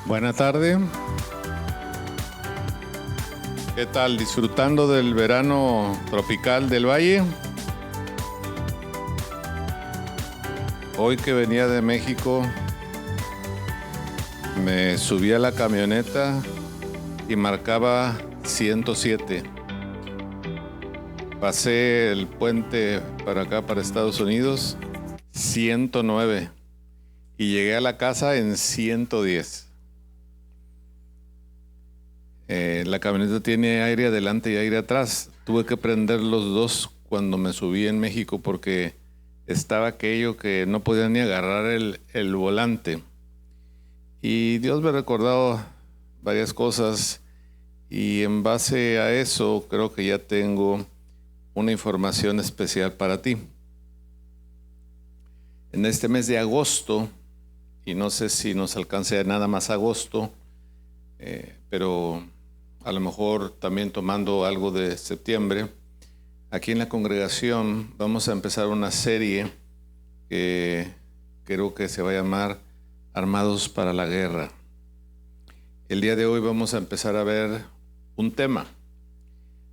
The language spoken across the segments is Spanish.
Buena tarde. ¿Qué tal? ¿Disfrutando del verano tropical del valle? Hoy que venía de México, me subí a la camioneta y marcaba 107. Pasé el puente para acá, para Estados Unidos, 109. Y llegué a la casa en 110. La camioneta tiene aire adelante y aire atrás. Tuve que prender los dos cuando me subí en México porque estaba aquello que no podía ni agarrar el volante. Y Dios me ha recordado varias cosas y en base a eso creo que ya tengo una información especial para ti. En este mes de agosto, y no sé si nos alcance nada más agosto, pero a lo mejor también tomando algo de septiembre, aquí en la congregación vamos a empezar una serie que creo que se va a llamar Armados para la Guerra. El día de hoy vamos a empezar a ver un tema.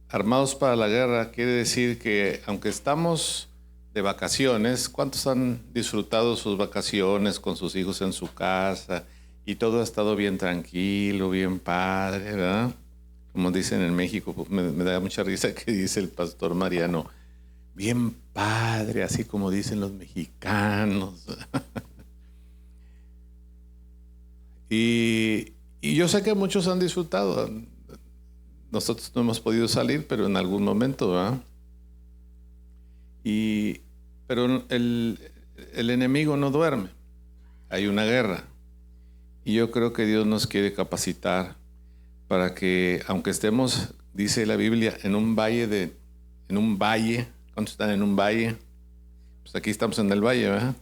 Armados para la Guerra quiere decir que aunque estamos de vacaciones, ¿cuántos han disfrutado sus vacaciones con sus hijos en su casa? Y todo ha estado bien tranquilo, bien padre, ¿verdad? Como dicen en México, pues me da mucha risa que dice el pastor Mariano, bien padre, así como dicen los mexicanos. y yo sé que muchos han disfrutado. Nosotros no hemos podido salir, pero en algún momento, ¿verdad? Pero el enemigo no duerme. Hay una guerra. Y yo creo que Dios nos quiere capacitar para que, aunque estemos, dice la Biblia, en un valle, ¿cuántos están en un valle? Pues aquí estamos en el valle, ¿verdad?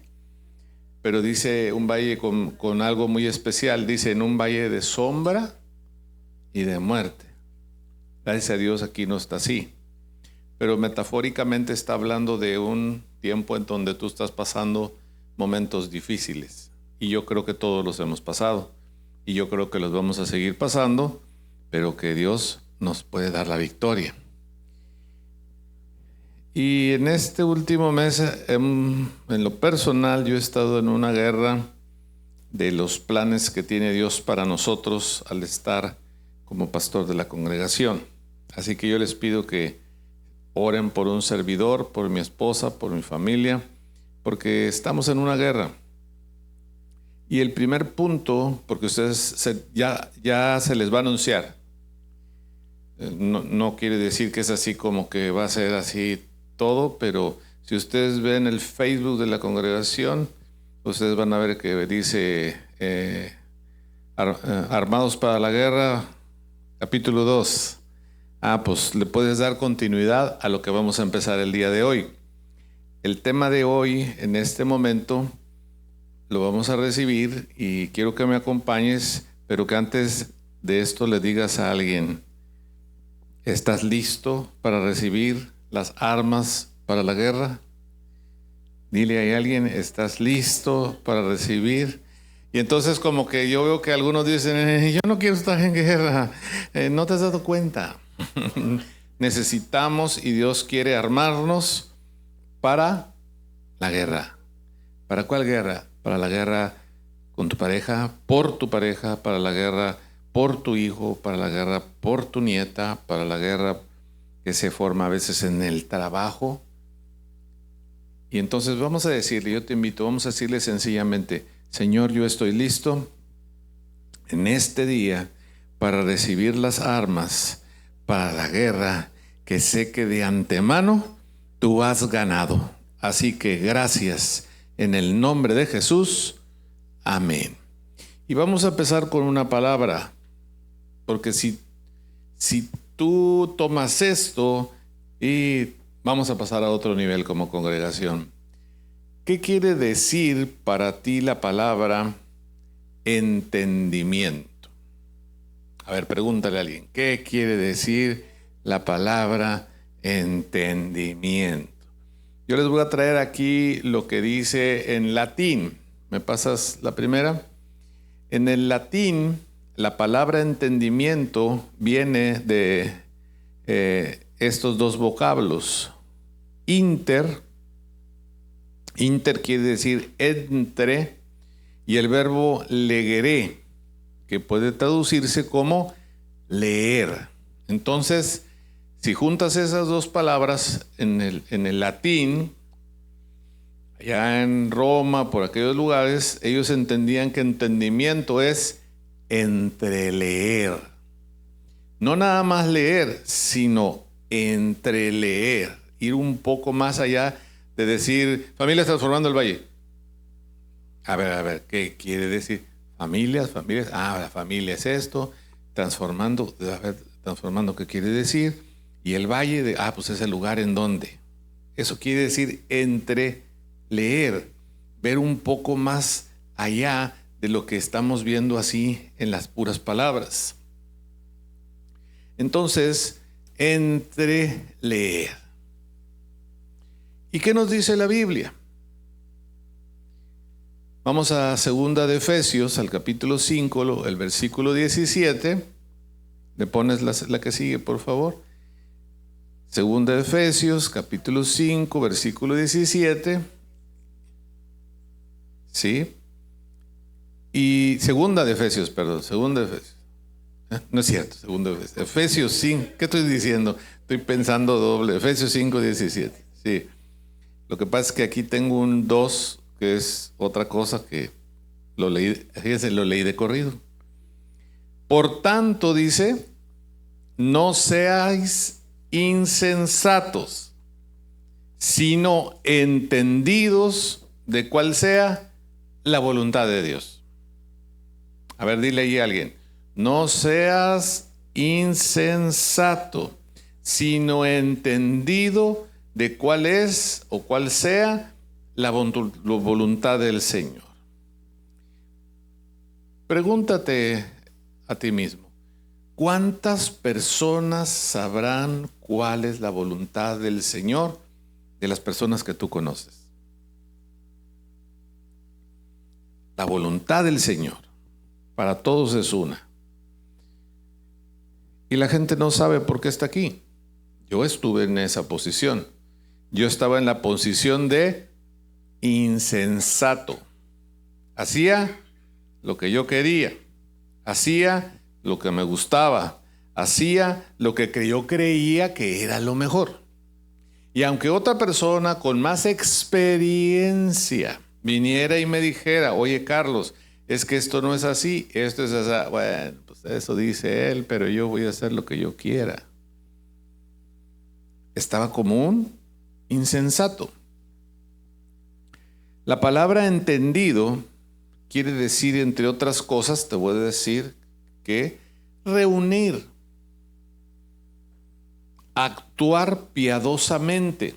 Pero dice un valle con algo muy especial, dice en un valle de sombra y de muerte. Gracias a Dios aquí no está así. Pero metafóricamente está hablando de un tiempo en donde tú estás pasando momentos difíciles. Y yo creo que todos los hemos pasado. Y yo creo que los vamos a seguir pasando, pero que Dios nos puede dar la victoria. Y en este último mes, en lo personal, yo he estado en una guerra de los planes que tiene Dios para nosotros al estar como pastor de la congregación. Así que yo les pido que oren por un servidor, por mi esposa, por mi familia, porque estamos en una guerra. Y el primer punto, porque ustedes ya se les va a anunciar, no quiere decir que es así como que va a ser así todo, pero si ustedes ven el Facebook de la congregación, ustedes van a ver que dice Armados para la Guerra, capítulo 2. Pues le puedes dar continuidad a lo que vamos a empezar el día de hoy. El tema de hoy, en este momento, lo vamos a recibir y quiero que me acompañes, pero que antes de esto le digas a alguien, ¿estás listo para recibir las armas para la guerra? Dile a alguien, ¿estás listo para recibir? Y entonces como que yo veo que algunos dicen, yo no quiero estar en guerra. ¿No te has dado cuenta? Necesitamos y Dios quiere armarnos para la guerra. ¿Para cuál guerra? Para la guerra con tu pareja, para la guerra por tu hijo, para la guerra por tu nieta, para la guerra que se forma a veces en el trabajo. Y entonces vamos a decirle, yo te invito, vamos a decirle sencillamente, Señor, yo estoy listo en este día para recibir las armas para la guerra que sé que de antemano tú has ganado. Así que gracias en el nombre de Jesús. Amén. Y vamos a empezar con una palabra, porque si tú tomas esto y vamos a pasar a otro nivel como congregación. ¿Qué quiere decir para ti la palabra entendimiento? A ver, pregúntale a alguien, ¿qué quiere decir la palabra entendimiento? Yo les voy a traer aquí lo que dice en latín. ¿Me pasas la primera? En el latín, la palabra entendimiento viene de estos dos vocablos. Inter quiere decir entre, y el verbo legeré, que puede traducirse como leer. Entonces, si juntas esas dos palabras en el latín, allá en Roma, por aquellos lugares, ellos entendían que entendimiento es entreleer. No nada más leer, sino entreleer. Ir un poco más allá de decir, familias transformando el valle. A ver, ¿qué quiere decir? Familias. La familia es esto. Transformando, ¿qué quiere decir? Y el valle, pues es el lugar en donde. Eso quiere decir entreleer, ver un poco más allá de lo que estamos viendo así en las puras palabras. Entonces, entreleer. ¿Y qué nos dice la Biblia? Vamos a 2 de Efesios, al capítulo 5, el versículo 17. ¿Le pones la que sigue, por favor? 2 de Efesios, capítulo 5, versículo 17. ¿Sí? Y 2 de Efesios. No es cierto, 2 de Efesios. Efesios 5, ¿qué estoy diciendo? Estoy pensando doble. Efesios 5, 17. Sí. Lo que pasa es que aquí tengo un 2, que es otra cosa que lo leí de corrido. Por tanto, dice, no seáis insensatos, sino entendidos de cuál sea la voluntad de Dios. A ver, dile ahí a alguien, no seas insensato, sino entendido de cuál es o cuál sea la voluntad del Señor. Pregúntate a ti mismo, ¿cuántas personas sabrán cuál es la voluntad del Señor de las personas que tú conoces? La voluntad del Señor para todos es una. Y la gente no sabe por qué está aquí. Yo estuve en esa posición. Yo estaba en la posición de insensato. Hacía lo que yo quería. Hacía lo que me gustaba. Hacía lo que yo creía que era lo mejor. Y aunque otra persona con más experiencia viniera y me dijera, oye Carlos, es que esto no es así, esto es así. Bueno, pues eso dice él, pero yo voy a hacer lo que yo quiera. Estaba como un insensato. La palabra entendido quiere decir, entre otras cosas, te voy a decir que reunir, actuar piadosamente,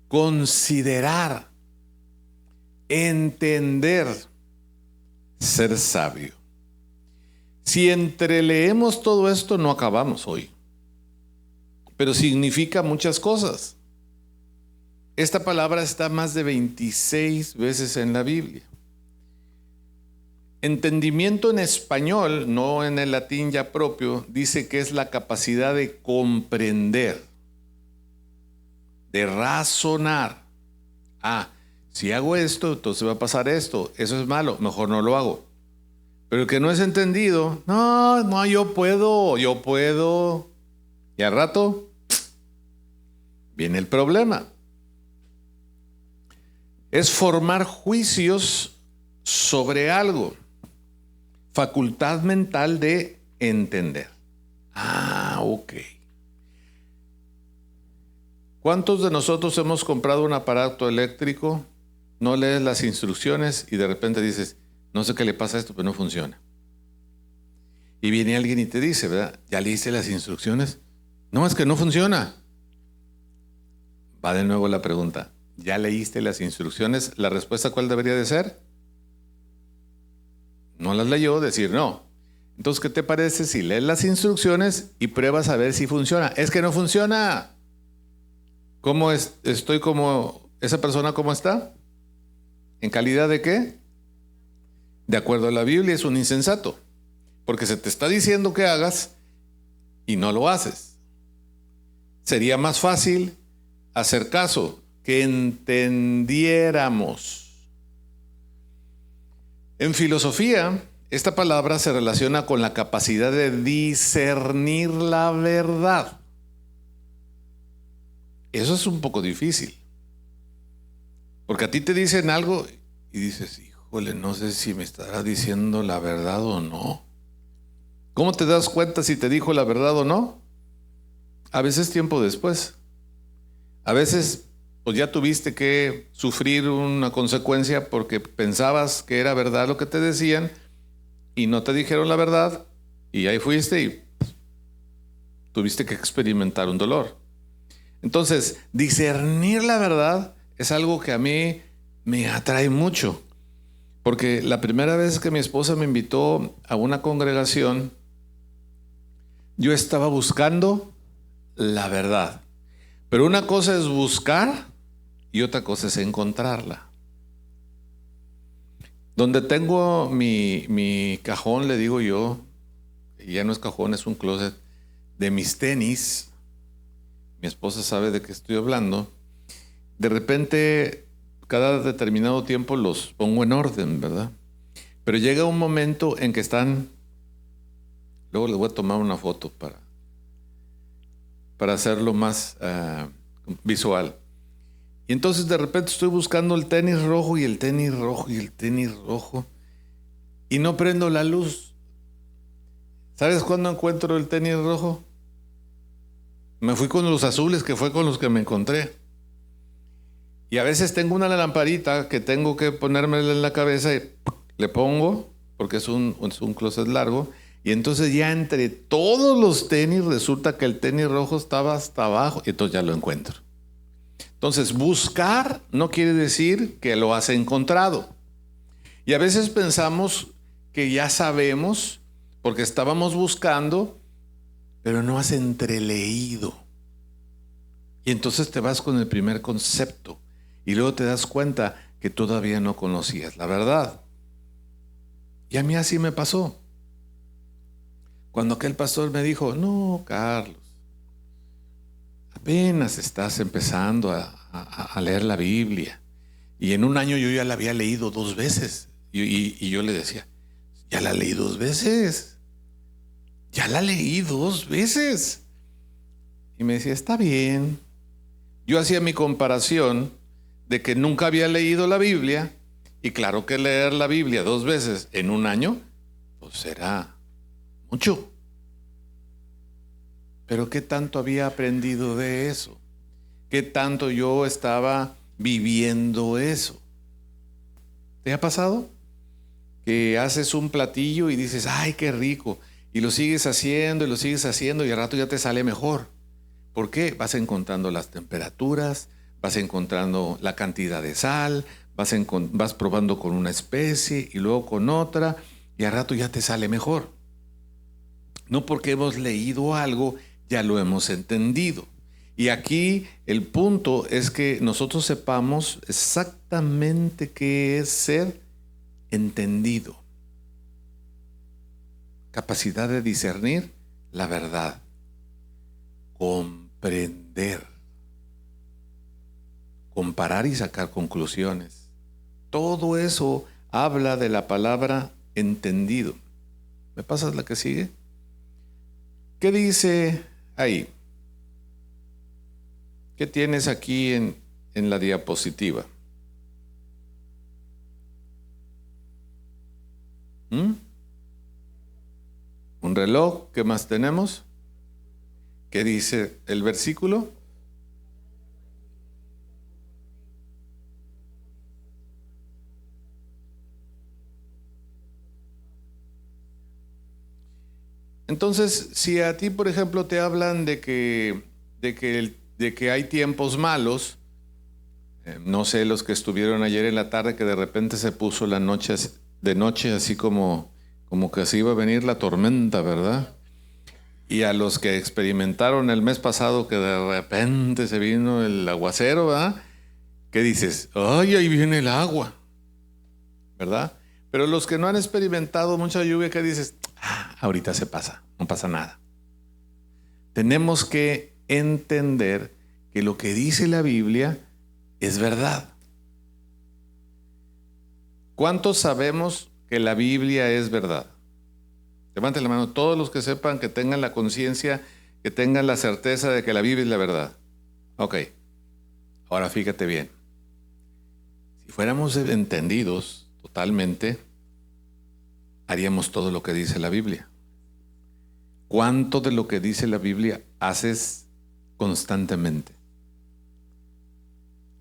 considerar, entender, ser sabio. Si entreleemos todo esto, no acabamos hoy. Pero significa muchas cosas. Esta palabra está más de 26 veces en la Biblia. Entendimiento en español, no en el latín ya propio, dice que es la capacidad de comprender, de razonar. Si hago esto, entonces va a pasar esto. Eso es malo, mejor no lo hago. Pero el que no es entendido, no, yo puedo. Y al rato viene el problema. Es formar juicios sobre algo. Facultad mental de entender. Ok. ¿Cuántos de nosotros hemos comprado un aparato eléctrico, no lees las instrucciones y de repente dices, no sé qué le pasa a esto, pero no funciona? Y viene alguien y te dice, ¿verdad? ¿Ya leíste las instrucciones? No, es que no funciona. Va de nuevo la pregunta. ¿Ya leíste las instrucciones? ¿La respuesta cuál debería de ser? No las leyó, decir no. Entonces, ¿qué te parece si lees las instrucciones y pruebas a ver si funciona? Es que no funciona. ¿Cómo estoy como esa persona? ¿Cómo está? ¿En calidad de qué? de acuerdo a la Biblia, es un insensato, porque se te está diciendo que hagas y no lo haces. Sería más fácil hacer caso, que entendiéramos. En filosofía, esta palabra se relaciona con la capacidad de discernir la verdad. Eso es un poco difícil, porque a ti te dicen algo y dices, híjole, no sé si me estará diciendo la verdad o no. ¿Cómo te das cuenta si te dijo la verdad o no? A veces tiempo después. A veces pues ya tuviste que sufrir una consecuencia porque pensabas que era verdad lo que te decían y no te dijeron la verdad y ahí fuiste y tuviste que experimentar un dolor. Entonces, discernir la verdad es algo que a mí me atrae mucho, porque la primera vez que mi esposa me invitó a una congregación, yo estaba buscando la verdad. Pero una cosa es buscar y otra cosa es encontrarla. Donde tengo mi cajón, le digo yo, y ya no es cajón, es un closet, de mis tenis, mi esposa sabe de qué estoy hablando, de repente, cada determinado tiempo los pongo en orden, ¿verdad? Pero llega un momento en que están, luego les voy a tomar una foto para hacerlo más visual. Y entonces de repente estoy buscando el tenis rojo y el tenis rojo y el tenis rojo y no prendo la luz. ¿Sabes cuándo encuentro el tenis rojo? Me fui con los azules, que fue con los que me encontré. Y a veces tengo una lamparita que tengo que ponérmela en la cabeza y le pongo, porque es un closet largo, y entonces ya entre todos los tenis resulta que el tenis rojo estaba hasta abajo y entonces ya lo encuentro. Entonces, buscar no quiere decir que lo has encontrado. Y a veces pensamos que ya sabemos porque estábamos buscando, pero no has entreleído. Y entonces te vas con el primer concepto y luego te das cuenta que todavía no conocías la verdad. Y a mí así me pasó. Cuando aquel pastor me dijo, no, Carlos, apenas estás empezando a leer la Biblia. Y en un año yo ya la había leído 2 veces. Y yo le decía, ya la leí 2 veces. Ya la leí 2 veces. Y me decía, está bien. Yo hacía mi comparación de que nunca había leído la Biblia. Y claro que leer la Biblia 2 veces en un año, pues será mucho. Pero ¿qué tanto había aprendido de eso? ¿Qué tanto yo estaba viviendo eso? ¿Te ha pasado? Que haces un platillo y dices, ¡ay, qué rico! Y lo sigues haciendo y al rato ya te sale mejor. ¿Por qué? Vas encontrando las temperaturas, vas encontrando la cantidad de sal, vas probando con una especie y luego con otra y al rato ya te sale mejor. No porque hemos leído algo, ya lo hemos entendido. Y aquí el punto es que nosotros sepamos exactamente qué es ser entendido. Capacidad de discernir la verdad. Comprender. Comparar y sacar conclusiones. Todo eso habla de la palabra entendido. ¿Me pasas la que sigue? ¿Qué dice ahí? ¿Qué tienes aquí en la diapositiva? Un reloj. ¿Qué más tenemos? ¿Qué dice el versículo? Entonces, si a ti, por ejemplo, te hablan de que hay tiempos malos, no sé, los que estuvieron ayer en la tarde, que de repente se puso la noche de noche, así como que así iba a venir la tormenta, ¿verdad? Y a los que experimentaron el mes pasado que de repente se vino el aguacero, ¿verdad? ¿Qué dices? ¡Ay, ahí viene el agua! ¿Verdad? Pero los que no han experimentado mucha lluvia, ¿qué dices? Ahorita se pasa, no pasa nada. Tenemos que entender que lo que dice la Biblia es verdad. ¿Cuántos sabemos que la Biblia es verdad? Levanten la mano todos los que sepan, que tengan la conciencia, que tengan la certeza de que la Biblia es la verdad. Ok, ahora fíjate bien. Si fuéramos entendidos totalmente, haríamos todo lo que dice la Biblia. ¿Cuánto de lo que dice la Biblia haces constantemente?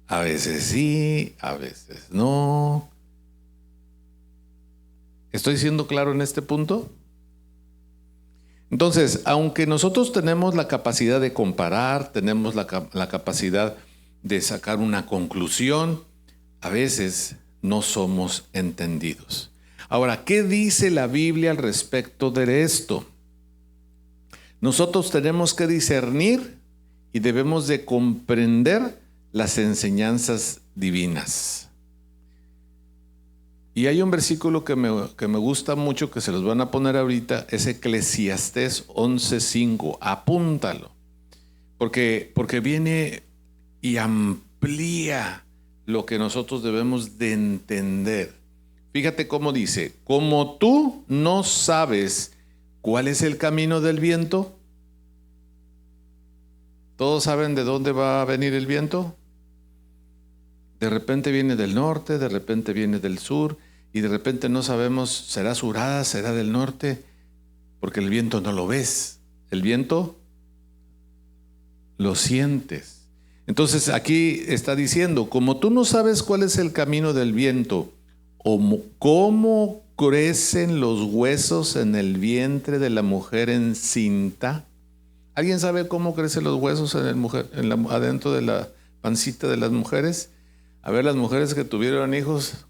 A veces sí, a veces no. ¿Estoy siendo claro en este punto? Entonces, aunque nosotros tenemos la capacidad de comparar, tenemos la capacidad de sacar una conclusión, a veces no somos entendidos. Ahora, ¿qué dice la Biblia al respecto de esto? Nosotros tenemos que discernir y debemos de comprender las enseñanzas divinas. Y hay un versículo que me gusta mucho, que se los van a poner ahorita, es Eclesiastés 11:5. Apúntalo, porque viene y amplía lo que nosotros debemos de entender. Fíjate cómo dice: como tú no sabes cuál es el camino del viento. ¿Todos saben de dónde va a venir el viento? De repente viene del norte, de repente viene del sur, y de repente no sabemos, ¿será surada, será del norte? Porque el viento no lo ves, el viento lo sientes. Entonces aquí está diciendo: como tú no sabes cuál es el camino del viento, o cómo crecen los huesos en el vientre de la mujer encinta. ¿Alguien sabe cómo crecen los huesos adentro de la pancita de las mujeres? A ver, las mujeres que tuvieron hijos,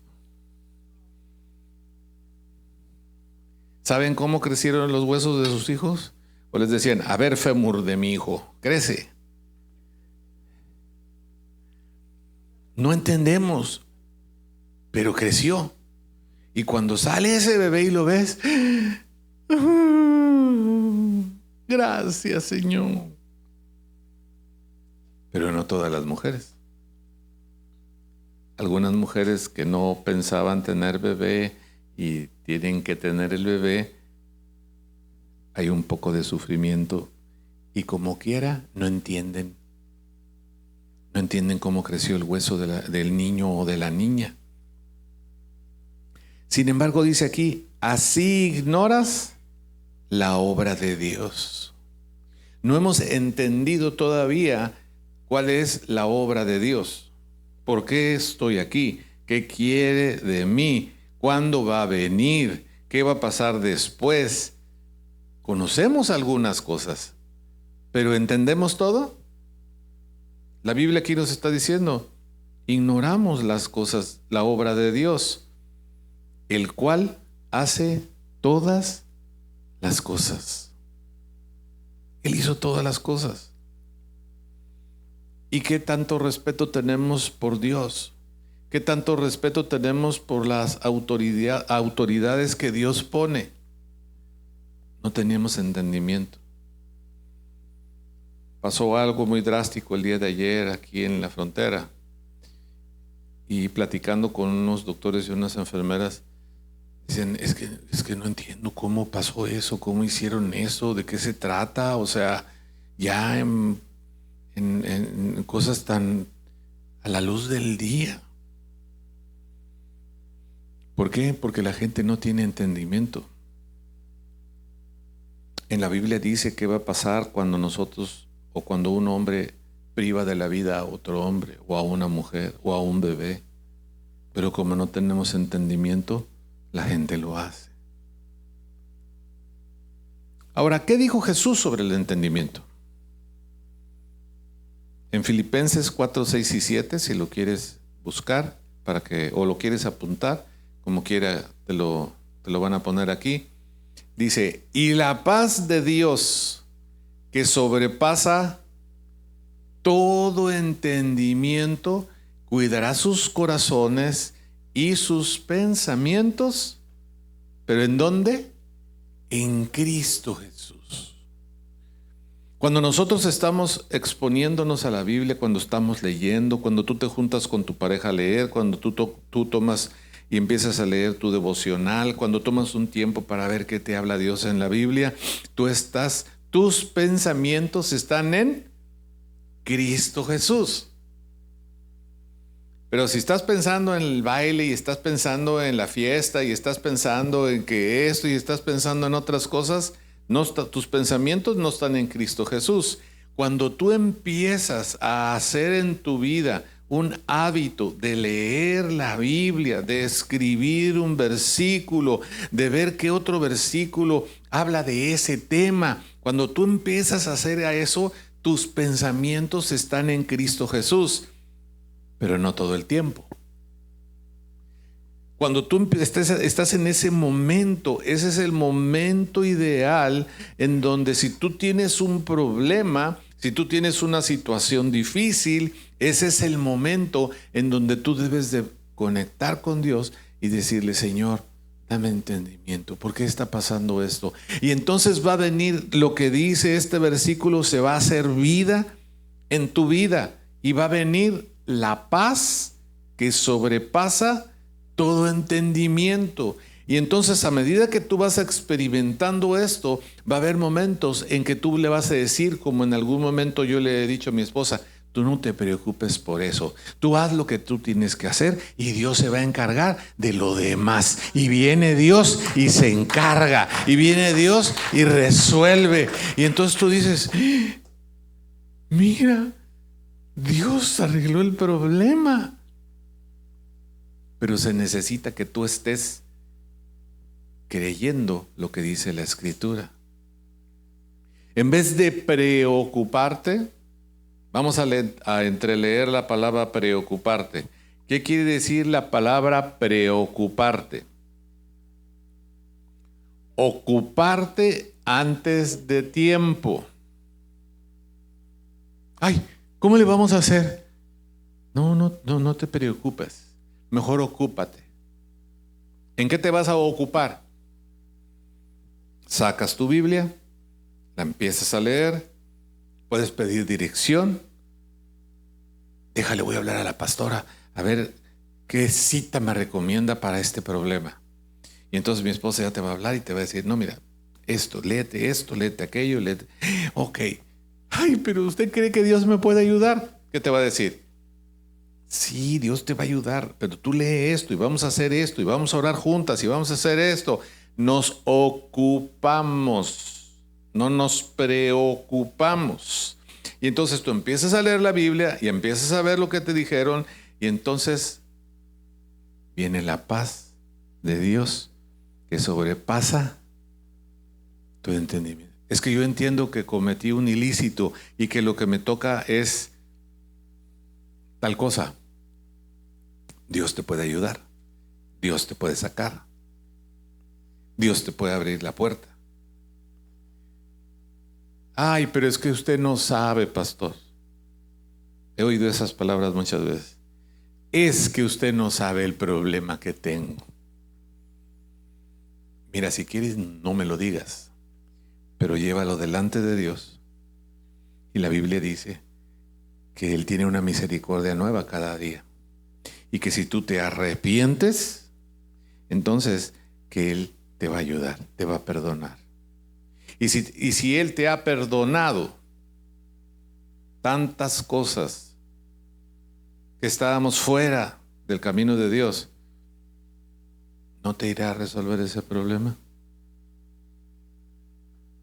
¿saben cómo crecieron los huesos de sus hijos? O les decían: a ver, fémur de mi hijo, crece. No entendemos, pero creció. Y cuando sale ese bebé y lo ves, gracias, Señor. Pero no todas las mujeres. Algunas mujeres que no pensaban tener bebé y tienen que tener el bebé, hay un poco de sufrimiento y como quiera no entienden. No entienden cómo creció el hueso del niño o de la niña. Sin embargo, dice aquí: así ignoras la obra de Dios. No hemos entendido todavía cuál es la obra de Dios. ¿Por qué estoy aquí? ¿Qué quiere de mí? ¿Cuándo va a venir? ¿Qué va a pasar después? Conocemos algunas cosas, pero ¿entendemos todo? La Biblia aquí nos está diciendo: ignoramos las cosas, la obra de Dios, el cual hace todas las cosas. Él hizo todas las cosas. ¿Y qué tanto respeto tenemos por Dios? ¿Qué tanto respeto tenemos por las autoridades que Dios pone? No teníamos entendimiento. Pasó algo muy drástico el día de ayer aquí en la frontera. Y platicando con unos doctores y unas enfermeras, dicen: es que no entiendo cómo pasó eso, cómo hicieron eso, de qué se trata. O sea, ya en cosas tan a la luz del día. ¿Por qué? Porque la gente no tiene entendimiento. En la Biblia dice qué va a pasar cuando nosotros, o cuando un hombre priva de la vida a otro hombre, o a una mujer, o a un bebé. Pero como no tenemos entendimiento, la gente lo hace. Ahora, ¿qué dijo Jesús sobre el entendimiento? En Filipenses 4, 6 y 7, si lo quieres buscar o lo quieres apuntar, como quiera te lo van a poner aquí. Dice: y la paz de Dios, que sobrepasa todo entendimiento, cuidará sus corazones y sus pensamientos, ¿pero en dónde? En Cristo Jesús. Cuando nosotros estamos exponiéndonos a la Biblia, cuando estamos leyendo, cuando tú te juntas con tu pareja a leer, cuando tú tomas y empiezas a leer tu devocional, cuando tomas un tiempo para ver qué te habla Dios en la Biblia, tus pensamientos están en Cristo Jesús. Pero si estás pensando en el baile y estás pensando en la fiesta y estás pensando en que esto y estás pensando en otras cosas, tus pensamientos no están en Cristo Jesús. Cuando tú empiezas a hacer en tu vida un hábito de leer la Biblia, de escribir un versículo, de ver qué otro versículo habla de ese tema, cuando tú empiezas a hacer eso, tus pensamientos están en Cristo Jesús, pero no todo el tiempo. Cuando tú estás en ese momento, ese es el momento ideal en donde si tú tienes un problema, si tú tienes una situación difícil, ese es el momento en donde tú debes de conectar con Dios y decirle: Señor, dame entendimiento, ¿por qué está pasando esto? Y entonces va a venir lo que dice este versículo, se va a hacer vida en tu vida y va a venir la paz que sobrepasa todo entendimiento. Y entonces, a medida que tú vas experimentando esto, va a haber momentos en que tú le vas a decir, como en algún momento yo le he dicho a mi esposa: tú no te preocupes por eso, tú haz lo que tú tienes que hacer y Dios se va a encargar de lo demás. Y viene Dios y se encarga, y viene Dios y resuelve. Y entonces tú dices: mira, Dios arregló el problema. Pero se necesita que tú estés creyendo lo que dice la Escritura. En vez de preocuparte, vamos a entreleer la palabra preocuparte. ¿Qué quiere decir la palabra preocuparte? Ocuparte antes de tiempo. Ay, ¿cómo le vamos a hacer? No te preocupes. Mejor ocúpate. ¿En qué te vas a ocupar? Sacas tu Biblia, la empiezas a leer, puedes pedir dirección. Déjale, voy a hablar a la pastora, a ver qué cita me recomienda para este problema. Y entonces mi esposa ya te va a hablar y te va a decir: no, mira, léete aquello, léete. Ok. Ay, pero ¿usted cree que Dios me puede ayudar? ¿Qué te va a decir? Sí, Dios te va a ayudar, pero tú lee esto y vamos a hacer esto y vamos a orar juntas y vamos a hacer esto. Nos ocupamos, no nos preocupamos. Y entonces tú empiezas a leer la Biblia y empiezas a ver lo que te dijeron, y entonces viene la paz de Dios que sobrepasa tu entendimiento. Es que yo entiendo que cometí un ilícito y que lo que me toca es tal cosa. Dios te puede ayudar, Dios te puede sacar, Dios te puede abrir la puerta. Ay, pero es que usted no sabe, pastor. He oído esas palabras muchas veces. Es que usted no sabe el problema que tengo. Mira, si quieres no me lo digas, pero llévalo delante de Dios. Y la Biblia dice que Él tiene una misericordia nueva cada día. Y que si tú te arrepientes, entonces que Él te va a ayudar, te va a perdonar. Y si Él te ha perdonado tantas cosas que estábamos fuera del camino de Dios, ¿no te irá a resolver ese problema?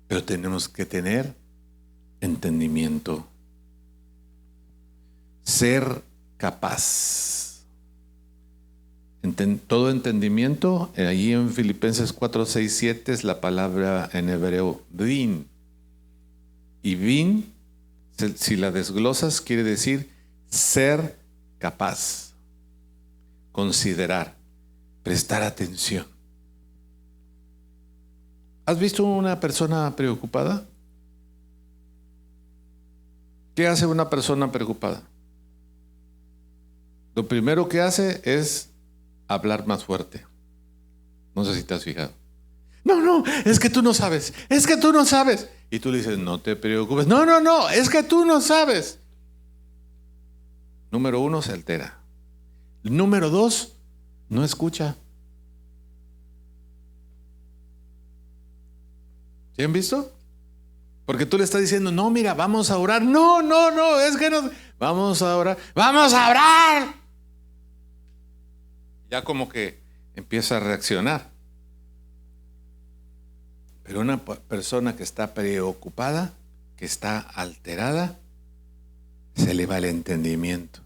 Pero tenemos que tener entendimiento, ser capaz. Todo entendimiento, allí en Filipenses 4, 6, 7 es la palabra en hebreo bin. Y bin, si la desglosas, quiere decir ser capaz, considerar, prestar atención. ¿Has visto una persona preocupada? ¿Qué hace una persona preocupada? Lo primero que hace es hablar más fuerte. No sé si te has fijado. No, es que tú no sabes. Es que tú no sabes. Y tú le dices, no te preocupes. No, es que tú no sabes. Número 1, se altera. Número 2, no escucha. ¿Sí han visto? Porque tú le estás diciendo, no, mira, vamos a orar. No, es que no. Vamos a orar. ¡Vamos a orar! Ya como que empieza a reaccionar. Pero una persona que está preocupada, que está alterada, se le va el entendimiento.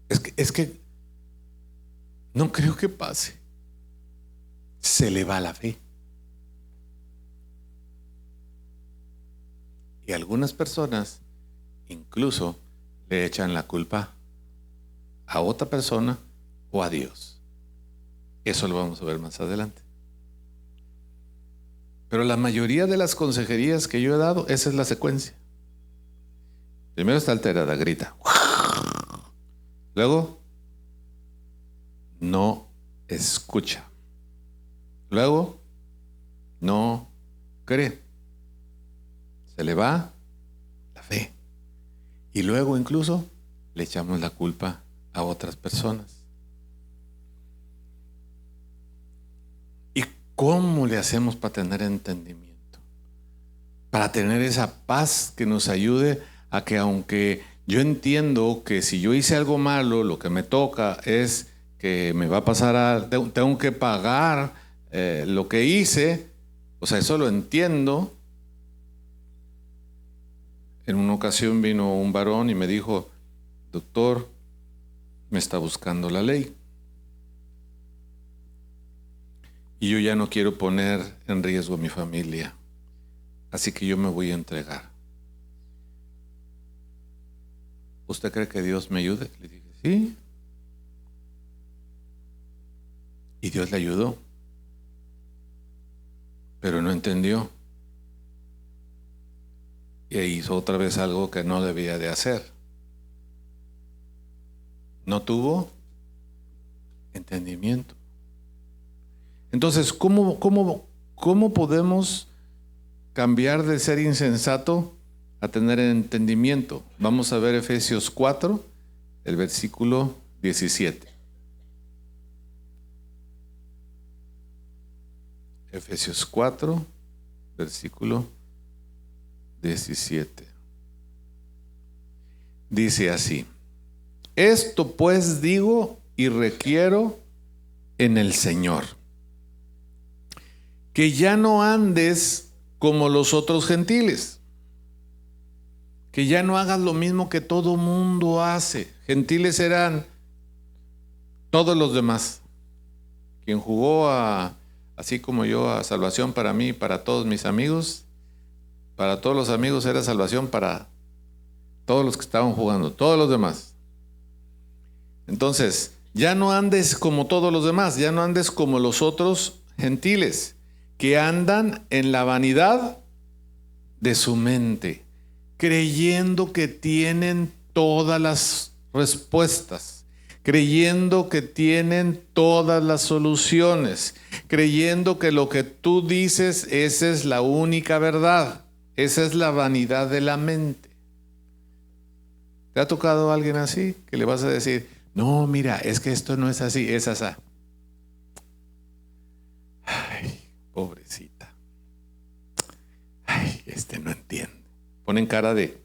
Es que no creo que pase. Se le va la fe. Y algunas personas incluso le echan la culpa a otra persona o a Dios. Eso lo vamos a ver más adelante. Pero la mayoría de las consejerías que yo he dado, esa es la secuencia. Primero está alterada, grita. Luego, no escucha. Luego, no cree. Se le va la fe. Y luego incluso le echamos la culpa a otras personas. ¿Y cómo le hacemos para tener entendimiento? Para tener esa paz que nos ayude a que, aunque yo entiendo que si yo hice algo malo, lo que me toca es que me va a pasar tengo que pagar lo que hice, o sea, eso lo entiendo. En una ocasión vino un varón y me dijo, doctor, me está buscando la ley. Y yo ya no quiero poner en riesgo a mi familia, así que yo me voy a entregar. ¿Usted cree que Dios me ayude? Le dije, sí. Y Dios le ayudó, pero no entendió. Y hizo otra vez algo que no debía de hacer. No tuvo entendimiento. Entonces, ¿cómo podemos cambiar de ser insensato a tener entendimiento? Vamos a ver Efesios 4, el versículo 17. Efesios 4, versículo 17. Dice así: esto pues digo y requiero en el Señor, que ya no andes como los otros gentiles, que ya no hagas lo mismo que todo mundo hace. Gentiles eran todos los demás. Quien jugó así como yo, a salvación para mí y para todos mis amigos, para todos los amigos era salvación para todos los que estaban jugando, todos los demás. Entonces, ya no andes como todos los demás, ya no andes como los otros gentiles, que andan en la vanidad de su mente, creyendo que tienen todas las respuestas, creyendo que tienen todas las soluciones, creyendo que lo que tú dices, esa es la única verdad. Esa es la vanidad de la mente. ¿Te ha tocado a alguien así que le vas a decir, no, mira, es que esto no es así, es así? Ay, pobrecita. Ay, no entiende. Ponen cara de,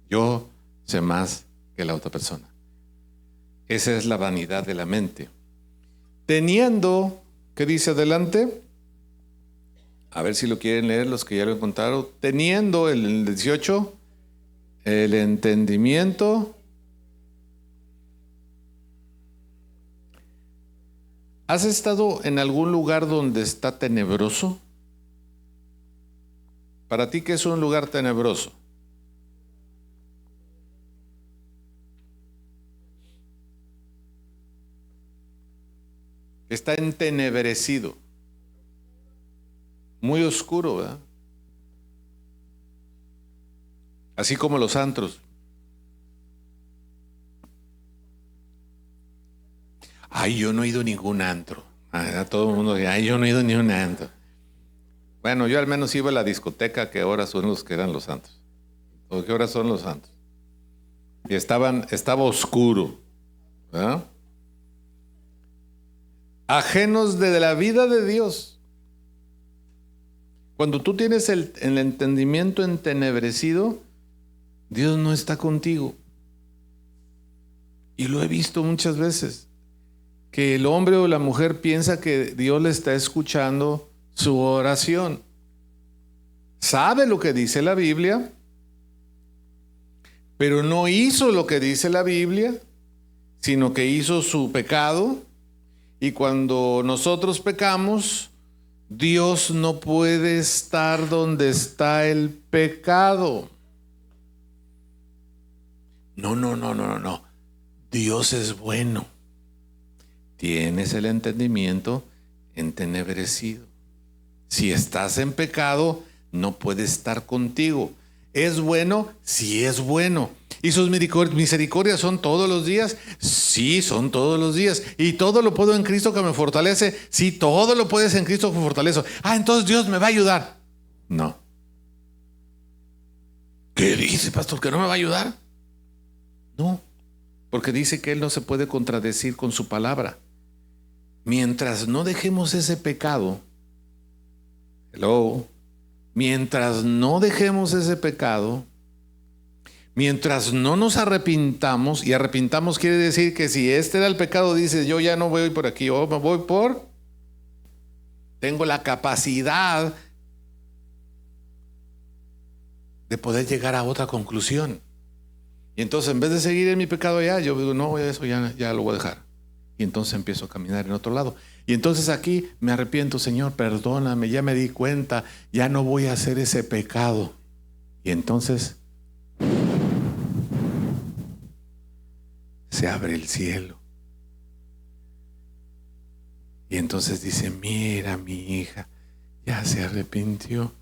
yo sé más que la otra persona. Esa es la vanidad de la mente. Teniendo, ¿qué dice adelante? A ver si lo quieren leer los que ya lo encontraron. Teniendo el 18, el entendimiento. ¿Has estado en algún lugar donde está tenebroso? ¿Para ti qué es un lugar tenebroso? Está entenebrecido. Muy oscuro, ¿verdad? Así como los antros. Ay, yo no he ido a ningún antro. A todo el mundo dice, ay, yo no he ido ni a un antro. Bueno, yo al menos iba a la discoteca, que ahora son los que eran los santos. ¿O qué horas son los santos? Y estaba oscuro, ¿verdad? Ajenos de la vida de Dios. Cuando tú tienes el entendimiento entenebrecido, Dios no está contigo. Y lo he visto muchas veces, que el hombre o la mujer piensa que Dios le está escuchando su oración. Sabe lo que dice la Biblia, pero no hizo lo que dice la Biblia, sino que hizo su pecado. Y cuando nosotros pecamos, Dios no puede estar donde está el pecado. No. Dios es bueno. Tienes el entendimiento entenebrecido. Si estás en pecado, no puede estar contigo. ¿Es bueno? Sí, es bueno. ¿Y sus misericordias son todos los días? Sí, son todos los días. ¿Y todo lo puedo en Cristo que me fortalece? Sí, todo lo puedes en Cristo que me fortalece. Entonces Dios me va a ayudar. No. ¿Qué dice, pastor? ¿Que no me va a ayudar? No, porque dice que Él no se puede contradecir con su palabra. Mientras no dejemos ese pecado, mientras no dejemos ese pecado, mientras no nos arrepintamos, y arrepintamos quiere decir que si este era el pecado, dices, yo ya no voy por aquí, yo me voy por... Tengo la capacidad de poder llegar a otra conclusión. Y entonces en vez de seguir en mi pecado allá, yo digo, no, eso ya lo voy a dejar. Y entonces empiezo a caminar en otro lado. Y entonces aquí me arrepiento, Señor, perdóname, ya me di cuenta, ya no voy a hacer ese pecado. Y entonces se abre el cielo. Y entonces dice, mira, mi hija, ya se arrepintió.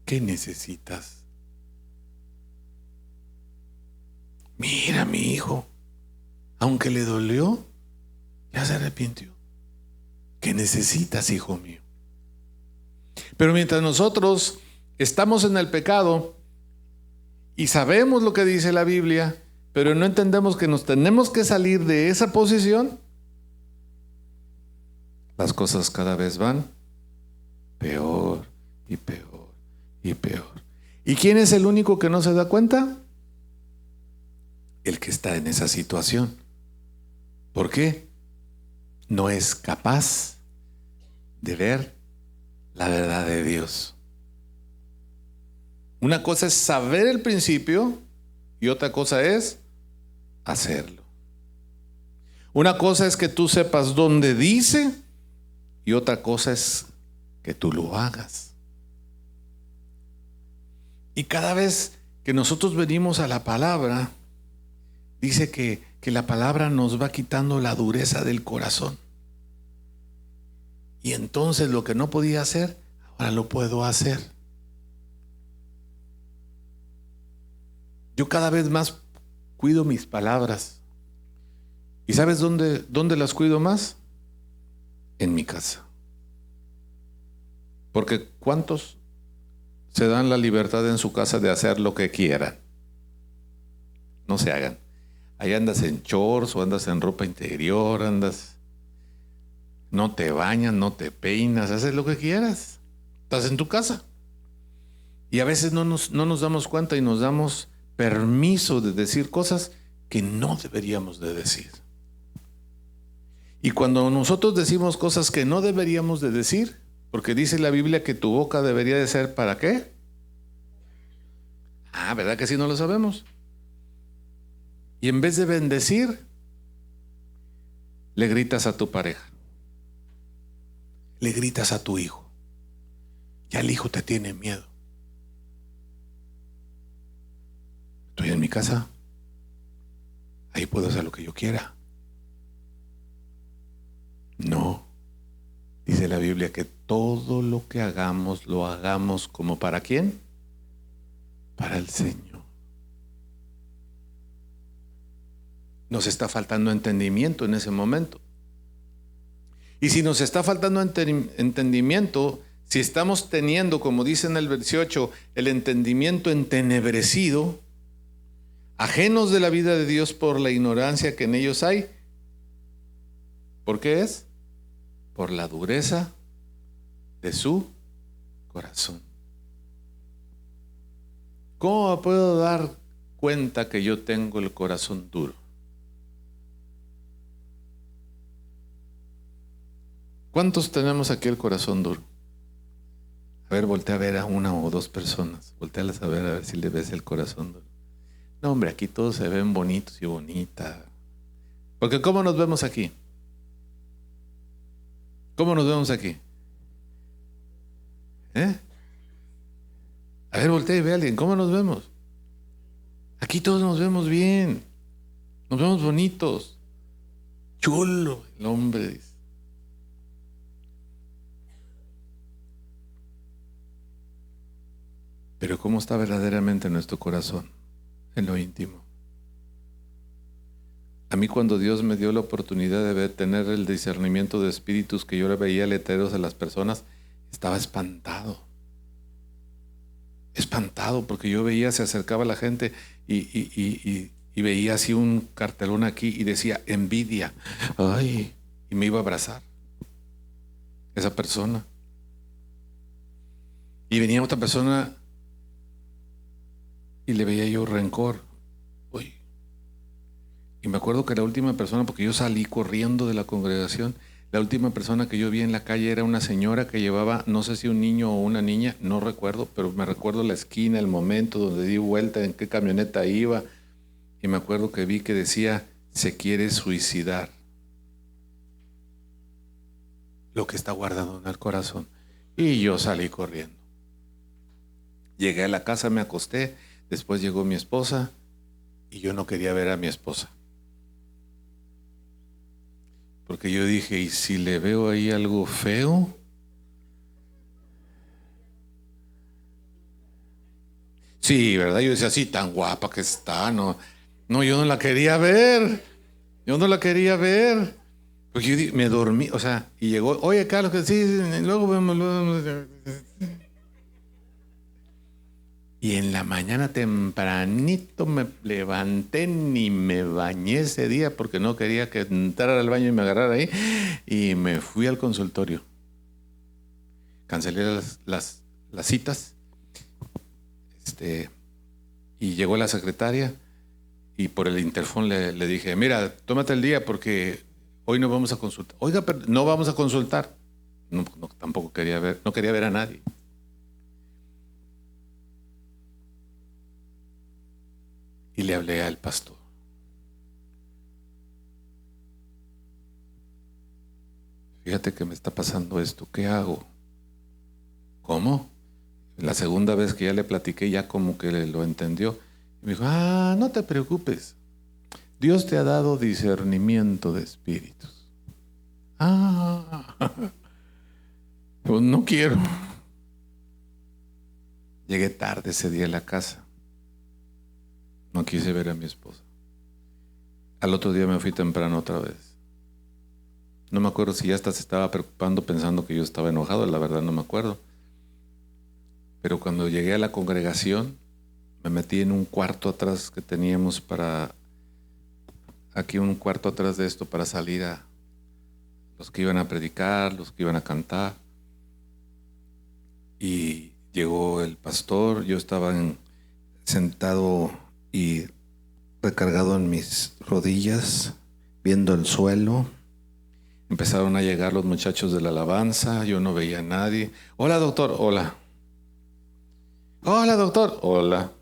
¿Qué necesitas? Mira, mi hijo, aunque le dolió, ya se arrepintió. ¿Qué necesitas, hijo mío? Pero mientras nosotros estamos en el pecado y sabemos lo que dice la Biblia, pero no entendemos que nos tenemos que salir de esa posición, las cosas cada vez van peor y peor y peor. ¿Y quién es el único que no se da cuenta? El que está en esa situación. ¿Por qué? No es capaz de ver la verdad de Dios. Una cosa es saber el principio y otra cosa es hacerlo. Una cosa es que tú sepas dónde dice y otra cosa es que tú lo hagas. Y cada vez que nosotros venimos a la palabra, dice que la palabra nos va quitando la dureza del corazón. Y entonces lo que no podía hacer, ahora lo puedo hacer. Yo cada vez más cuido mis palabras. ¿Y sabes dónde las cuido más? En mi casa. Porque ¿cuántos se dan la libertad en su casa de hacer lo que quieran? No se hagan. Ahí andas en shorts o andas en ropa interior, no te bañas, no te peinas, haces lo que quieras. Estás en tu casa. Y a veces no nos damos cuenta y nos damos permiso de decir cosas que no deberíamos de decir. Y cuando nosotros decimos cosas que no deberíamos de decir, porque dice la Biblia que tu boca debería de ser ¿para qué? ¿Verdad que sí no lo sabemos? Y en vez de bendecir, le gritas a tu pareja, le gritas a tu hijo. Ya el hijo te tiene miedo. Estoy en mi casa, ahí puedo hacer lo que yo quiera. No, dice la Biblia que todo lo que hagamos, lo hagamos como ¿para quién? Para el Señor. Nos está faltando entendimiento en ese momento. Y si nos está faltando entendimiento, si estamos teniendo, como dice en el versículo 8, el entendimiento entenebrecido, ajenos de la vida de Dios por la ignorancia que en ellos hay, ¿por qué es? Por la dureza de su corazón. ¿Cómo puedo dar cuenta que yo tengo el corazón duro? ¿Cuántos tenemos aquí el corazón duro? A ver, voltea a ver a una o dos personas. Voltealas a ver si le ves el corazón duro. No, hombre, aquí todos se ven bonitos y bonitas. Porque ¿cómo nos vemos aquí? ¿Cómo nos vemos aquí? A ver, voltea y ve a alguien. ¿Cómo nos vemos? Aquí todos nos vemos bien. Nos vemos bonitos. Chulo el hombre, dice. Pero ¿cómo está verdaderamente nuestro corazón en lo íntimo? A mí, cuando Dios me dio la oportunidad de tener el discernimiento de espíritus, que yo le veía letreros a las personas, estaba espantado. Espantado, porque yo veía, se acercaba la gente y veía así un cartelón aquí y decía envidia. Ay, y me iba a abrazar esa persona. Y venía otra persona y le veía yo rencor. Uy. Y me acuerdo que la última persona, porque yo salí corriendo de la congregación, la última persona que yo vi en la calle era una señora que llevaba, no sé si un niño o una niña, no recuerdo, pero me recuerdo la esquina, el momento donde di vuelta, en qué camioneta iba, y me acuerdo que vi que decía, se quiere suicidar. Lo que está guardado en el corazón. Y yo salí corriendo. Llegué a la casa, me acosté, después llegó mi esposa, y yo no quería ver a mi esposa. Porque yo dije, ¿y si le veo ahí algo feo? Sí, ¿verdad? Yo decía, sí, tan guapa que está, no, yo no la quería ver. Yo no la quería ver. Porque yo me dormí, o sea, y llegó, oye, Carlos, que sí, luego vemos. Y en la mañana tempranito me levanté, ni me bañé ese día porque no quería que entrara al baño y me agarrara ahí. Y me fui al consultorio. Cancelé las citas. Y llegó la secretaria y por el interfón le dije, mira, tómate el día porque hoy no vamos a consultar. Oiga, pero no vamos a consultar. No, tampoco quería ver, no quería ver a nadie. Y le hablé al pastor. Fíjate que me está pasando esto, ¿qué hago? ¿Cómo? La segunda vez que ya le platiqué, ya como que lo entendió. Y me dijo, no te preocupes. Dios te ha dado discernimiento de espíritus. Pues no quiero. Llegué tarde ese día a la casa. No quise ver a mi esposa. Al otro día me fui temprano otra vez. No me acuerdo si ya hasta se estaba preocupando pensando que yo estaba enojado, la verdad no me acuerdo. Pero cuando llegué a la congregación, me metí en un cuarto atrás que teníamos aquí un cuarto atrás de esto para salir a los que iban a predicar, los que iban a cantar. Y llegó el pastor, yo estaba sentado y recargado en mis rodillas, viendo el suelo. Empezaron a llegar los muchachos de la alabanza, yo no veía a nadie. Hola, doctor, hola. Hola, doctor, hola.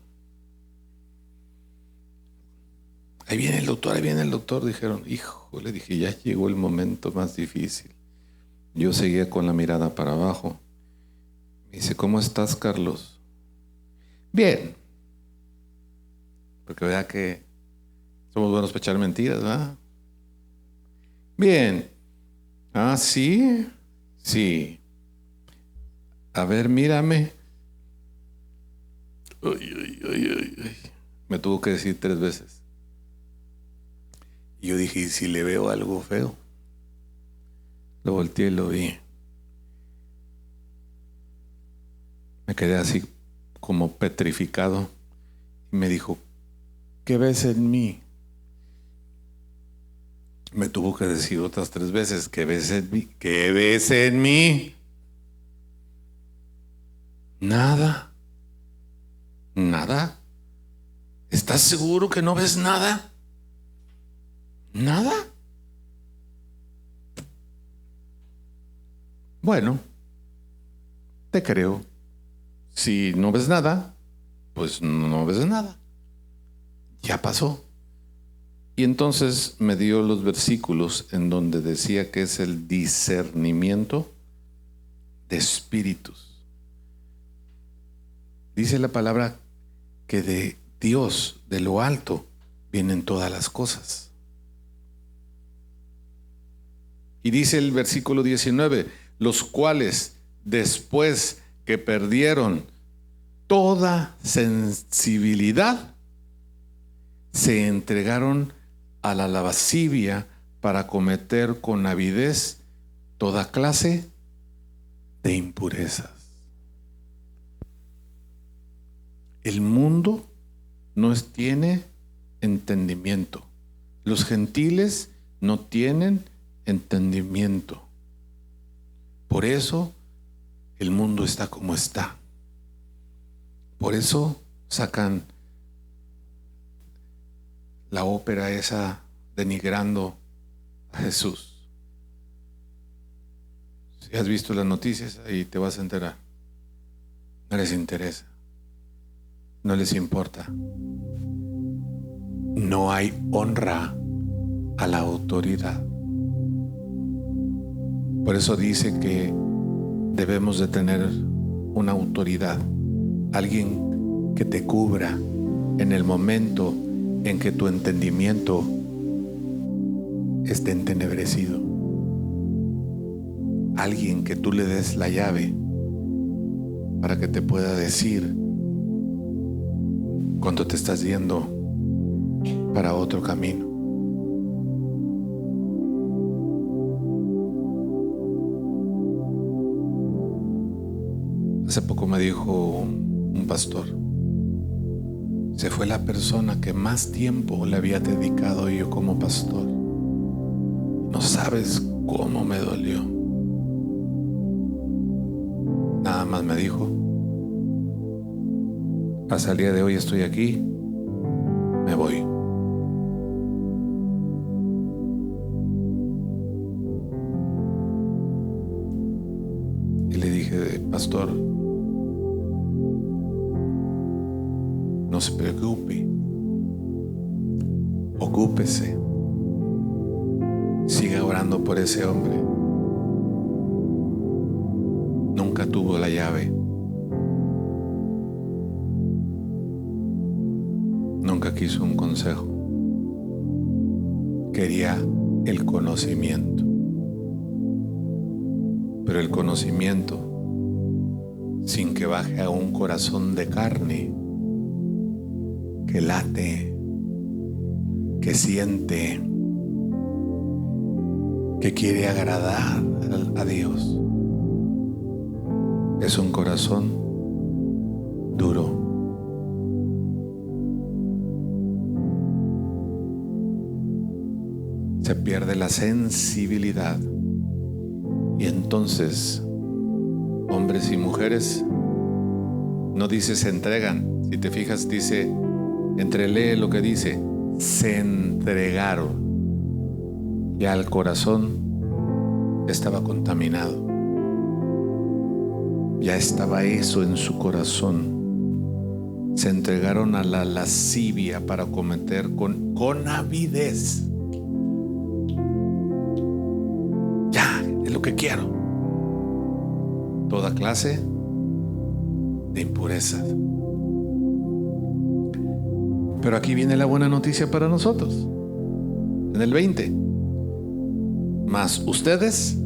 Ahí viene el doctor, dijeron. Híjole, dije, ya llegó el momento más difícil. Yo seguía con la mirada para abajo. Me dice, ¿cómo estás, Carlos? Bien. Porque vea que somos buenos para echar mentiras, ¿verdad? Bien. ¿Sí? Sí. A ver, mírame. Ay. Me tuvo que decir 3 veces. Y yo dije, ¿y si le veo algo feo? Lo volteé y lo vi. Me quedé así como petrificado. Y me dijo, ¿qué ves en mí? Me tuvo que decir otras 3 veces, ¿qué ves en mí? ¿Qué ves en mí? Nada. ¿Nada? ¿Estás seguro que no ves nada? ¿Nada? Bueno, te creo. Si no ves nada, pues no ves nada. Ya pasó. Y entonces me dio los versículos en donde decía que es el discernimiento de espíritus. Dice la palabra que de Dios, de lo alto, vienen todas las cosas. Y dice el versículo 19, los cuales después que perdieron toda sensibilidad, se entregaron a la lascivia para cometer con avidez toda clase de impurezas. El mundo no tiene entendimiento. Los gentiles no tienen entendimiento. Por eso el mundo está como está. Por eso sacan la ópera esa denigrando a Jesús. Si has visto las noticias, ahí te vas a enterar. No les interesa. No les importa. No hay honra a la autoridad. Por eso dice que debemos de tener una autoridad, alguien que te cubra en el momento en que tu entendimiento esté entenebrecido. Alguien que tú le des la llave para que te pueda decir cuando te estás yendo para otro camino. Hace poco me dijo un pastor, se fue la persona que más tiempo le había dedicado yo como pastor. No sabes cómo me dolió. Nada más me dijo, hasta el día de hoy estoy aquí, me voy. Y le dije, pastor, no se preocupe, ocúpese, siga orando por ese hombre. Nunca tuvo la llave, nunca quiso un consejo, quería el conocimiento. Pero el conocimiento, sin que baje a un corazón de carne, que late, que siente, que quiere agradar a Dios, es un corazón duro. Se pierde la sensibilidad y entonces hombres y mujeres, no dice se entregan, si te fijas dice, entrelee lo que dice, se entregaron. Ya el corazón estaba contaminado. Ya estaba eso en su corazón. Se entregaron a la lascivia para cometer con avidez. Ya, es lo que quiero. Toda clase de impurezas. Pero aquí viene la buena noticia para nosotros. En el 20. Mas ustedes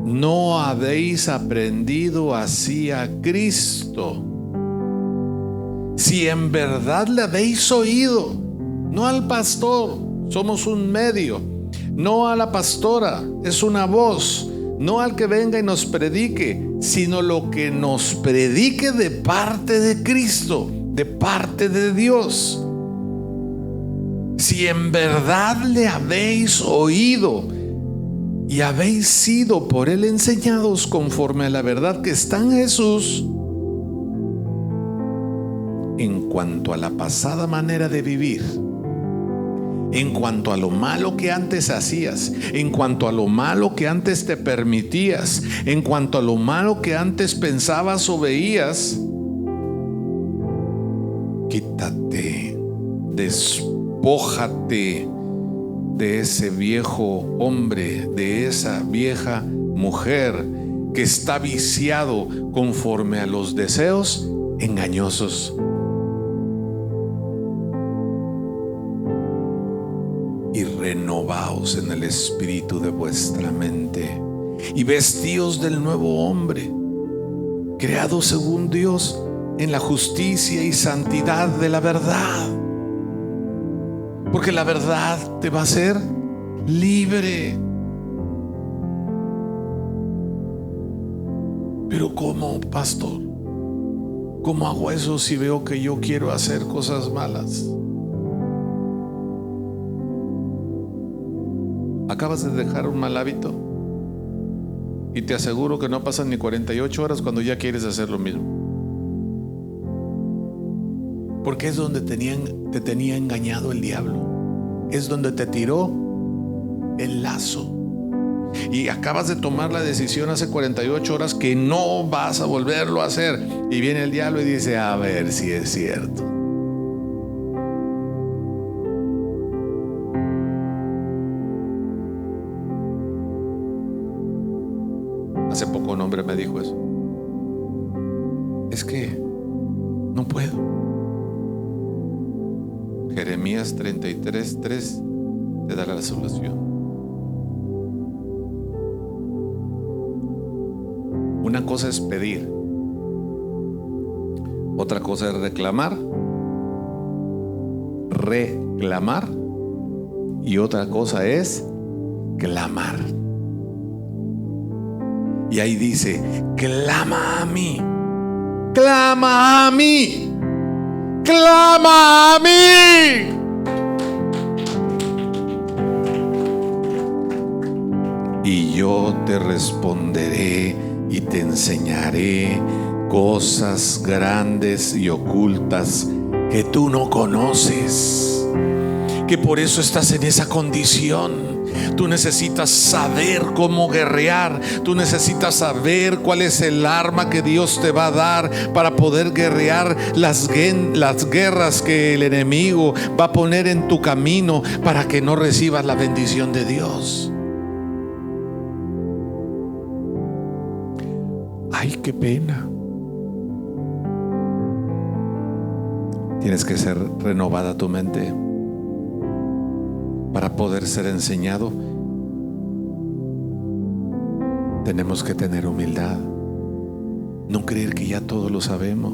no habéis aprendido así a Cristo. Si en verdad le habéis oído no al pastor, somos un medio, no a la pastora, es una voz, no al que venga y nos predique, sino lo que nos predique de parte de Cristo, de parte de Dios. Si en verdad le habéis oído y habéis sido por él enseñados conforme a la verdad que está en Jesús, en cuanto a la pasada manera de vivir, en cuanto a lo malo que antes hacías, en cuanto a lo malo que antes te permitías, en cuanto a lo malo que antes pensabas o veías, quítate, despójate de ese viejo hombre, de esa vieja mujer que está viciado conforme a los deseos engañosos. Y renovaos en el espíritu de vuestra mente, y vestíos del nuevo hombre, creado según Dios en la justicia y santidad de la verdad. Porque la verdad te va a hacer libre. Pero ¿cómo, pastor? ¿Cómo hago eso si veo que yo quiero hacer cosas malas? Acabas de dejar un mal hábito y te aseguro que no pasan ni 48 horas cuando ya quieres hacer lo mismo. Porque es donde te tenía engañado el diablo. Es donde te tiró el lazo. Y acabas de tomar la decisión hace 48 horas que no vas a volverlo a hacer. Y viene el diablo y dice: a ver si es cierto. Hace poco un hombre me dijo eso. Es que no puedo. Jeremías 33:3 te da la solución. Una cosa es pedir, otra cosa es reclamar, y otra cosa es clamar. Y ahí dice: clama a mí, clama a mí, clama a mí. Y yo te responderé y te enseñaré cosas grandes y ocultas que tú no conoces. Que por eso estás en esa condición. Tú necesitas saber cómo guerrear. Tú necesitas saber cuál es el arma que Dios te va a dar para poder guerrear las guerras que el enemigo va a poner en tu camino para que no recibas la bendición de Dios. Ay, qué pena. Tienes que ser renovada tu mente para poder ser enseñado. Tenemos que tener humildad, no creer que ya todo lo sabemos.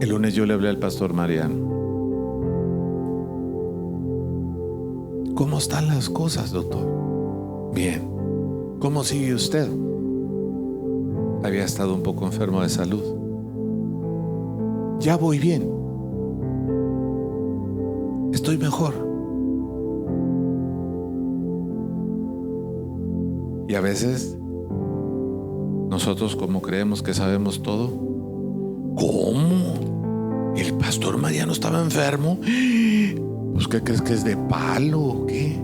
El lunes yo le hablé al pastor Mariano. ¿Cómo están las cosas, doctor? Bien. ¿Cómo sigue usted? Había estado un poco enfermo de salud. Ya voy bien. Estoy mejor. Y a veces nosotros, como creemos que sabemos todo, ¿cómo? ¿El pastor Mariano estaba enfermo? Pues ¿qué crees, que es de palo o qué?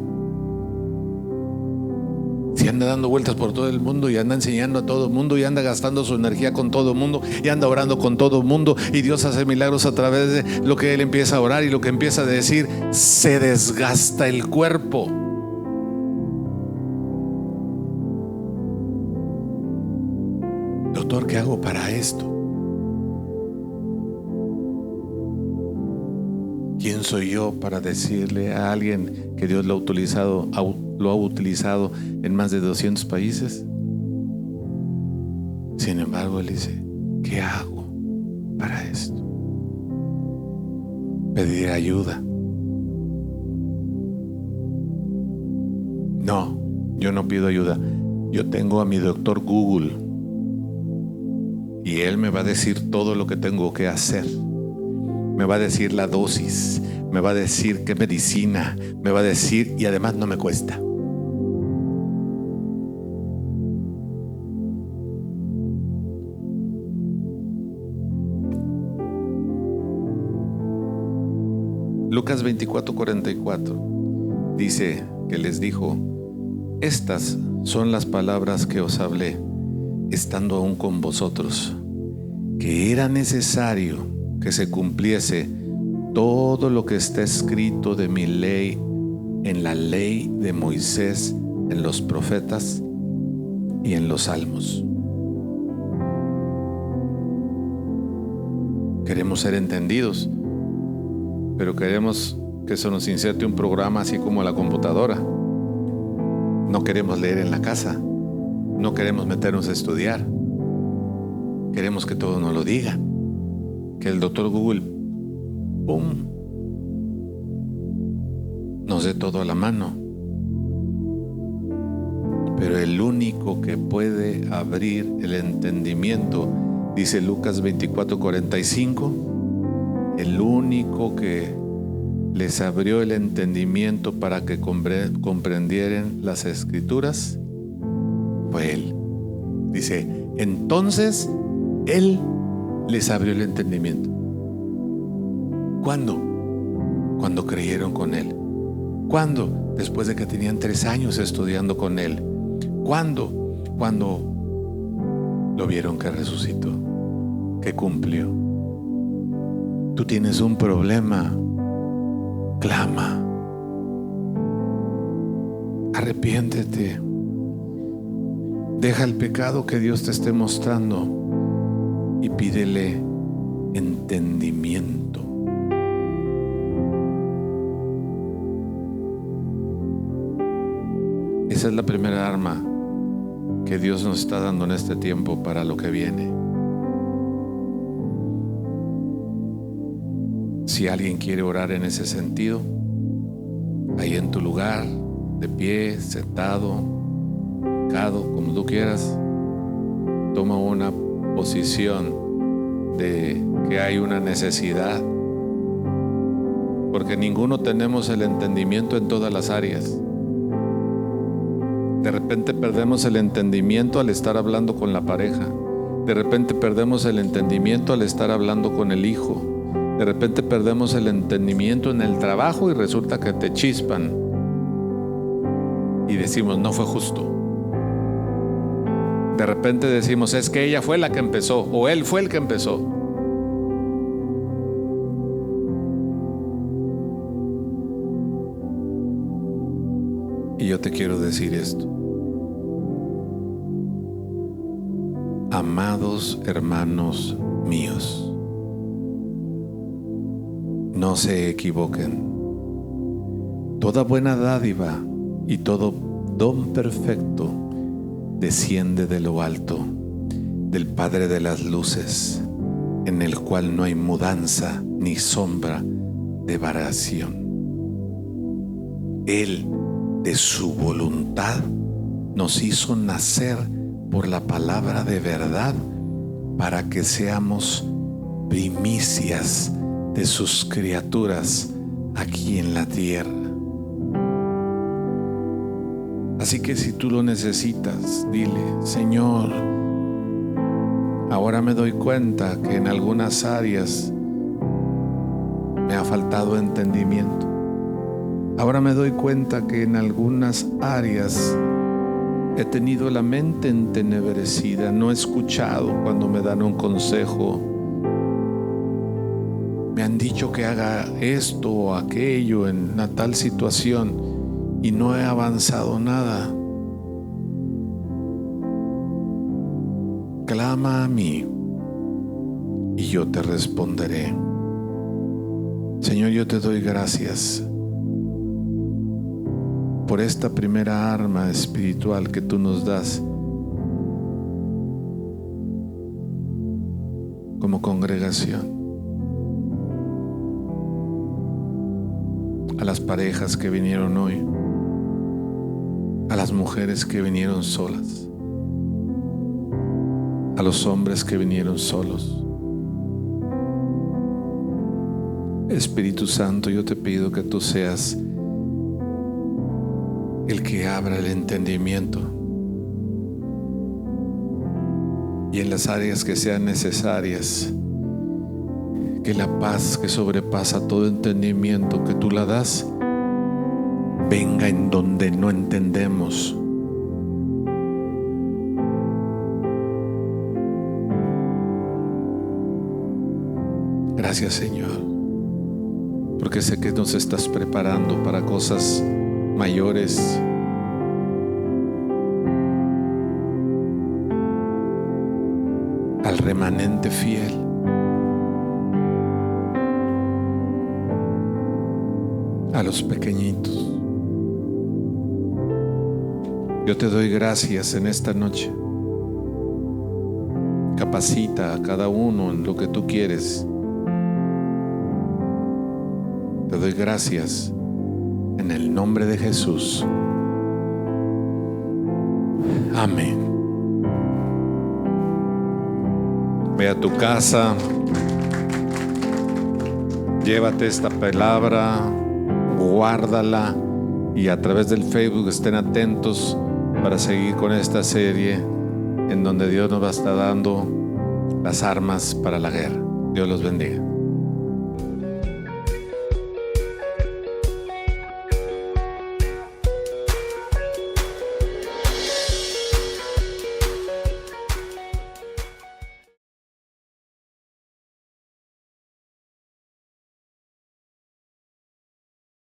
Si anda dando vueltas por todo el mundo y anda enseñando a todo el mundo y anda gastando su energía con todo el mundo y anda orando con todo el mundo, y Dios hace milagros a través de lo que él empieza a orar y lo que empieza a decir, se desgasta el cuerpo. Doctor, ¿qué hago para esto? ¿Quién soy yo para decirle a alguien que Dios lo ha utilizado en más de 200 países? Sin embargo, él dice, ¿qué hago para esto? Pedir ayuda. No, yo no pido ayuda. Yo tengo a mi doctor Google y él me va a decir todo lo que tengo que hacer. Me va a decir la dosis, me va a decir qué medicina, me va a decir, y además no me cuesta. Lucas 24:44 dice que les dijo: estas son las palabras que os hablé, estando aún con vosotros, que era necesario que se cumpliese todo lo que está escrito de mi ley, en la ley de Moisés, en los profetas y en los salmos. Queremos ser entendidos, pero queremos que se nos inserte un programa así como la computadora. No queremos leer en la casa, no queremos meternos a estudiar. Queremos que todo nos lo diga, que el doctor Google, ¡pum!, nos dé todo a la mano. Pero el único que puede abrir el entendimiento, dice Lucas 24:45, el único que les abrió el entendimiento para que comprendieran las escrituras fue Él. Dice, entonces Él les abrió el entendimiento. ¿Cuándo? Cuando creyeron con Él. ¿Cuándo? Después de que tenían 3 años estudiando con Él. ¿Cuándo? Cuando lo vieron que resucitó, que cumplió. Tú tienes un problema, clama, arrepiéntete, deja el pecado que Dios te esté mostrando y pídele entendimiento. Esa es la primera arma que Dios nos está dando en este tiempo para lo que viene. Si alguien quiere orar en ese sentido, ahí en tu lugar, de pie, sentado, hincado, como tú quieras, toma una posición de que hay una necesidad, porque ninguno tenemos el entendimiento en todas las áreas. De repente perdemos el entendimiento al estar hablando con la pareja. De repente perdemos el entendimiento al estar hablando con el hijo. De repente perdemos el entendimiento en el trabajo y resulta que te chispan y decimos, no fue justo. De repente decimos, es que ella fue la que empezó o él fue el que empezó. Y yo te quiero decir esto. Amados hermanos míos, no se equivoquen. Toda buena dádiva y todo don perfecto desciende de lo alto, del Padre de las luces, en el cual no hay mudanza ni sombra de variación. Él, de su voluntad, nos hizo nacer por la palabra de verdad para que seamos primicias de sus criaturas aquí en la tierra. Así que si tú lo necesitas, dile, Señor, ahora me doy cuenta que en algunas áreas me ha faltado entendimiento. Ahora me doy cuenta que en algunas áreas he tenido la mente entenebrecida, no he escuchado cuando me dan un consejo. Me han dicho que haga esto o aquello en una tal situación y no he avanzado nada. Clama a mí y yo te responderé. Señor, yo te doy gracias por esta primera arma espiritual que tú nos das como congregación. A las parejas que vinieron hoy, a las mujeres que vinieron solas, a los hombres que vinieron solos. Espíritu Santo, yo te pido que tú seas el que abra el entendimiento, y en las áreas que sean necesarias, que la paz que sobrepasa todo entendimiento que tú la das, venga en donde no entendemos. Gracias, Señor, porque sé que nos estás preparando para cosas mayores. Al remanente fiel, a los pequeñitos. Yo te doy gracias en esta noche. Capacita a cada uno en lo que tú quieres. Te doy gracias en el nombre de Jesús. Amén. Ve a tu casa, llévate esta palabra, guárdala, y a través del Facebook estén atentos para seguir con esta serie en donde Dios nos va a estar dando las armas para la guerra. Dios los bendiga.